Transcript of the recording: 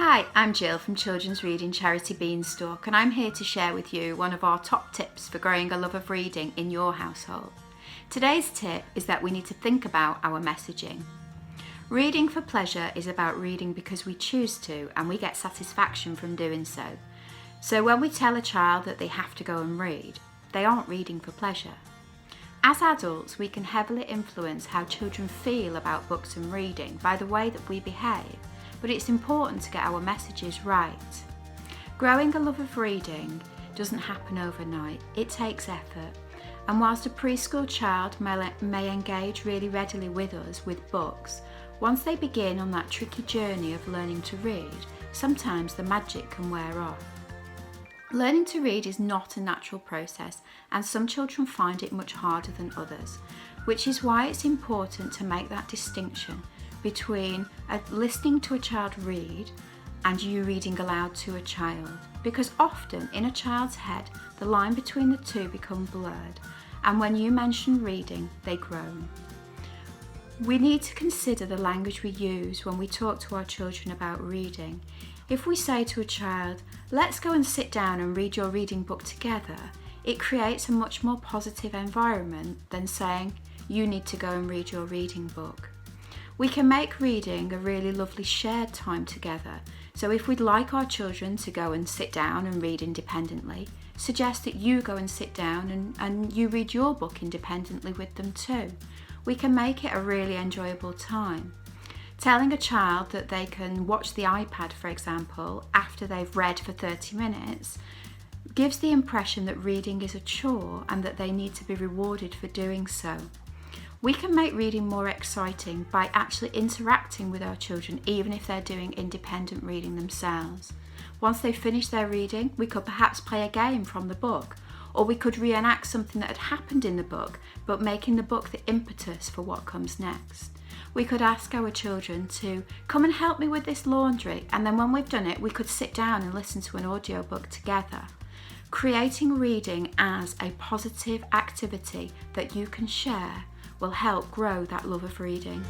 Hi, I'm Jill from children's reading charity Beanstalk, and I'm here to share with you one of our top tips for growing a love of reading in your household. Today's tip is that we need to think about our messaging. Reading for pleasure is about reading because we choose to and we get satisfaction from doing so. So when we tell a child that they have to go and read, they aren't reading for pleasure. As adults, we can heavily influence how children feel about books and reading by the way that we behave, but it's important to get our messages right. Growing a love of reading doesn't happen overnight, it takes effort. And whilst a preschool child may engage really readily with us with books, once they begin on that tricky journey of learning to read, sometimes the magic can wear off. Learning to read is not a natural process, and some children find it much harder than others, which is why it's important to make that distinction between listening to a child read and you reading aloud to a child, because often in a child's head the line between the two becomes blurred, and when you mention reading they groan. We need to consider the language we use when we talk to our children about reading. If we say to a child, "Let's go and sit down and read your reading book together," it creates a much more positive environment than saying, "You need to go and read your reading book." We can make reading a really lovely shared time together. So if we'd like our children to go and sit down and read independently, suggest that you go and sit down and you read your book independently with them too. We can make it a really enjoyable time. Telling a child that they can watch the iPad, for example, after they've read for 30 minutes gives the impression that reading is a chore and that they need to be rewarded for doing so. We can make reading more exciting by actually interacting with our children, even if they're doing independent reading themselves. Once they've finished their reading, we could perhaps play a game from the book, or we could reenact something that had happened in the book, but making the book the impetus for what comes next. We could ask our children to come and help me with this laundry, and then when we've done it, we could sit down and listen to an audiobook together. Creating reading as a positive activity that you can share will help grow that love of reading.